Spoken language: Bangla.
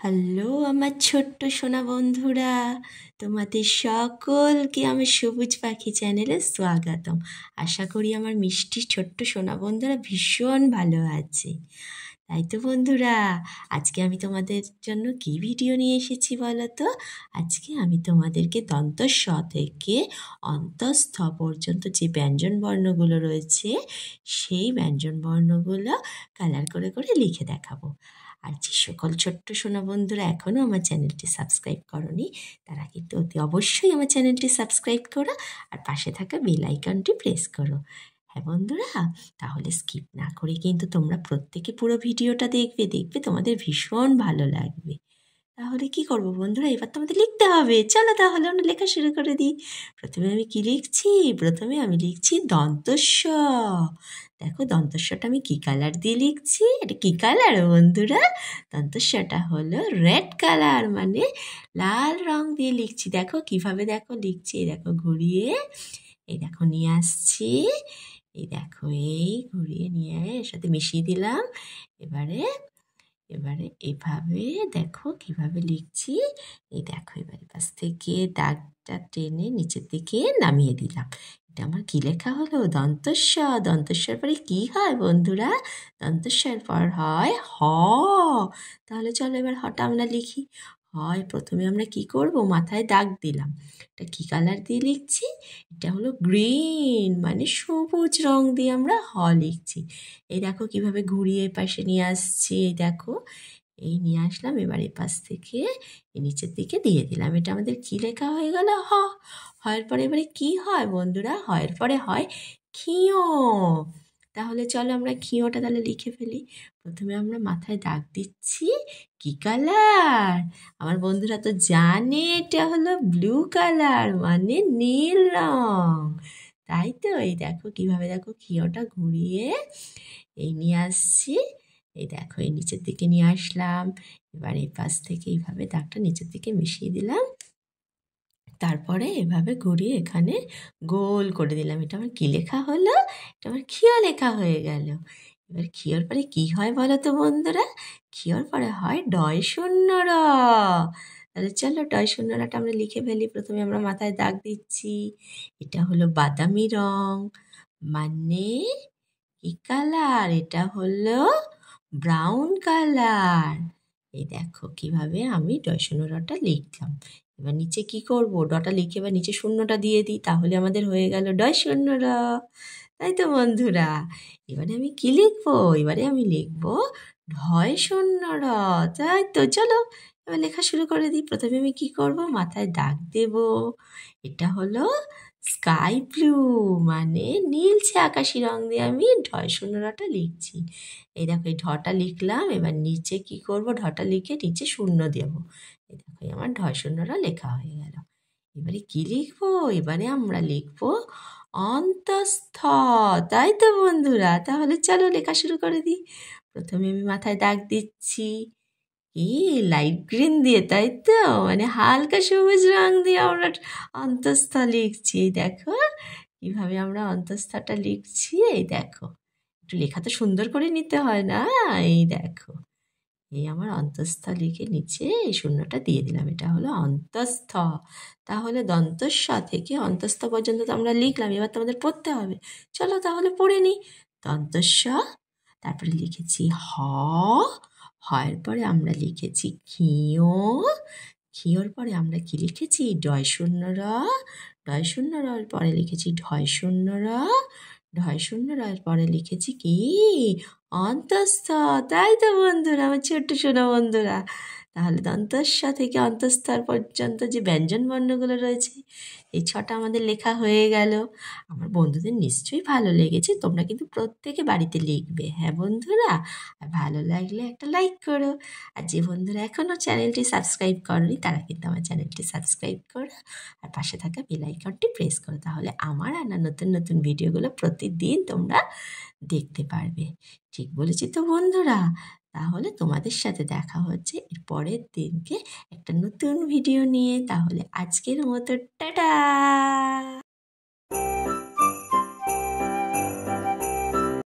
হ্যালো আমার ছোট্ট সোনা বন্ধুরা, তোমাদের সকলকে আমার সবুজ পাখি চ্যানেলে স্বাগতম। আশা করি আমার মিষ্টি ছোট্ট সোনা বন্ধুরা ভীষণ ভালো আছে। তাই তো বন্ধুরা, আজকে আমি তোমাদের জন্য কি ভিডিও নিয়ে এসেছি বলো তো? আজকে আমি তোমাদেরকে দন্ত স থেকে অন্তঃস্থ পর্যন্ত যে ব্যঞ্জন বর্ণগুলো রয়েছে সেই ব্যঞ্জন বর্ণগুলো কালার করে করে লিখে দেখাবো। আর যে সকল ছোট্ট সোনা বন্ধুরা এখনও আমার চ্যানেলটি সাবস্ক্রাইব করনি, তারা কিন্তু অতি অবশ্যই আমার চ্যানেলটি সাবস্ক্রাইব করো আর পাশে থাকা বেল আইকনটি প্রেস করো। হ্যাঁ বন্ধুরা, তাহলে স্কিপ না করে কিন্তু তোমরা প্রত্যেকে পুরো ভিডিওটা দেখবে তোমাদের ভীষণ ভালো লাগবে। তাহলে কি করব বন্ধুরা, এবার তো আমাদের লিখতে হবে। চলো তাহলে আমরা লেখা শুরু করে দিই। প্রথমে আমি কি লিখছি? প্রথমে আমি লিখছি দন্তস্ব। দেখো দন্তস্বটা আমি কি কালার দিয়ে লিখছি? এটা কি কালার বন্ধুরা? দন্তস্বটা হলো রেড কালার, মানে লাল রং দিয়ে লিখছি। দেখো কিভাবে দেখো লিখছি, এই দেখো ঘুরিয়ে, এই দেখো নিয়ে আসছি, এই দেখো এই ঘুরিয়ে নিয়ে এর সাথে মিশিয়ে দিলাম। এবারে এবারে এভাবে দেখো কিভাবে লিখছি। এই দেখো এবারে পাশ থেকে দাগটা টেনে নিচের দিকে নামিয়ে দিলাম। এটা আমার কি লেখা হলো? দন্তস্ব। দন্তস্বর পরে কি হয় বন্ধুরা? দন্তস্বর পর হয় হ। তাহলে চলো এবার হটা আমরা লিখি। হয় প্রথমে আমরা কি করব, মাথায় দাগ দিলাম। এটা কি কালার দিয়ে লিখছি? এটা হলো গ্রিন, মানে সবুজ রং দিয়ে আমরা হ লিখছি। এই দেখো কিভাবে ঘুরিয়ে পাশে নিয়ে আসছি, এই দেখো এই নিয়ে আসলাম। এবার এই পাশ থেকে এই নিচের দিকে দিয়ে দিলাম। এটা আমাদের কি লেখা হয়ে গেল? হ। হয়ের পরে এবারে কি হয় বন্ধুরা? হয়ের পরে হয় ক্ষিয়। তাহলে চলো আমরা ক্ষিয়টা তাহলে লিখে ফেলি। প্রথমে আমরা মাথায় দাগ দিচ্ছি। কি কালার? আমার বন্ধুরা তো জানে এটা হলো ব্লু কালার, মানে নীল রং। তাই তো এই দেখো কিভাবে দেখো ক্ষিয়টা ঘুরিয়ে এই নিয়ে আসছি। এই দেখো এই নিচের দিকে নিয়ে আসলাম। এবার এই পাশ থেকে এইভাবে দাগটা নিচের দিকে মিশিয়ে দিলাম। তারপরে এভাবে ঘুরিয়ে এখানে গোল করে দিলাম। এটা আমার কি লেখা হলো? এটা আমার ক্ষিয় লেখা হয়ে গেল। এবার ক্ষিয়র পরে কি হয় বলো তো বন্ধুরা? ক্ষিয়র পরে হয় ডয় শূন্য র। তাহলে চলো ডয় শূন্য রটা আমরা লিখে ফেলি। প্রথমে আমরা মাথায় দাগ দিচ্ছি। এটা হলো বাদামি রং, মানে কি কালার? এটা হলো ব্রাউন কালার। এই দেখো কিভাবে আমি ডয় শূন্য রটা লিখলাম। এবার নিচে কি করব? ডটা লিখে এবার নিচে শূন্যটা দিয়ে দিই, তাহলে আমাদের হয়ে গেল ডয় শূন্য র। তাই তো বন্ধুরা, এবারে আমি কি লিখবো? এবারে আমি লিখবো ঢয় শূন্য র। তাই তো চলো এবার লেখা শুরু করে দিই। প্রথমে আমি কি করব? মাথায় দাগ দেব। এটা হলো স্কাই ব্লু, মানে নীলচে আকাশি রং দিয়ে আমি ঢয় শূন্য রটা লিখছি। এই দেখো এই ঢটা লিখলাম। এবার নিচে কি করব? ঢটা লিখে নিচে শূন্য দেব। এই দেখো আমার ঢয় শূন্য র লেখা হয়ে গেল। এবারে কি লিখবো? এবারে আমরা লিখবো অন্তঃস্থ। তাই তো বন্ধুরা, তাহলে চলো লেখা শুরু করে দিই। প্রথমে আমি মাথায় দাগ দিচ্ছি কি লাইট গ্রিন দিয়ে, তাই তো, মানে হালকা সবুজ রং দিয়ে আমরা অন্তঃস্থ লিখছি। এই দেখো কিভাবে আমরা অন্তঃস্থটা লিখছি। এই দেখো একটু লেখা তো সুন্দর করে নিতে হয় না? এই দেখো এই আমার অন্তঃস্থ লিখে নিচে এই শূন্যটা দিয়ে দিলাম। এটা হলো অন্তঃস্থ। তাহলে দন্তস্ব থেকে অন্তঃস্থ পর্যন্ত তো আমরা লিখলাম। এবার তো আমাদের পড়তে হবে। চলো তাহলে পড়ে নিই। দন্তস্ব, তারপরে লিখেছি হ। হয়ের পরে আমরা লিখেছি ক্ষিয়। ক্ষিয়র পরে আমরা কি লিখেছি? ডয় শূন্য র। ডয় শূন্য রর পরে লিখেছি ঢয় শূন্য র। ঢয় শূন্য রর পরে লিখেছি কি? অন্তঃস্থ। তাই তো বন্ধুরা, আমার ছোট্ট সোনা বন্ধুরা, তাহলে দন্তস্ব থেকে অন্তঃস্থ পর্যন্ত যে ব্যঞ্জন বর্ণগুলো রয়েছে এই ছটা আমাদের লেখা হয়ে গেল। আমার বন্ধুদের নিশ্চয়ই ভালো লেগেছে। তোমরা কিন্তু প্রত্যেকে বাড়িতে লিখবে। হ্যাঁ বন্ধুরা, আর ভালো লাগলে একটা লাইক করো। আর যে বন্ধুরা এখনও চ্যানেলটি সাবস্ক্রাইব করনি তারা কিন্তু আমার চ্যানেলটি সাবস্ক্রাইব করো আর পাশে থাকা বেল আইকনটি প্রেস করো। তাহলে আমার আনা নতুন নতুন ভিডিওগুলো প্রতিদিন তোমরা দেখতে পারবে। ঠিক বলেছি তো বন্ধুরা? তাহলে তোমাদের সাথে দেখা হচ্ছে এর পরের দিনকে একটা নতুন ভিডিও নিয়ে। তাহলে আজকের মতো টাটা।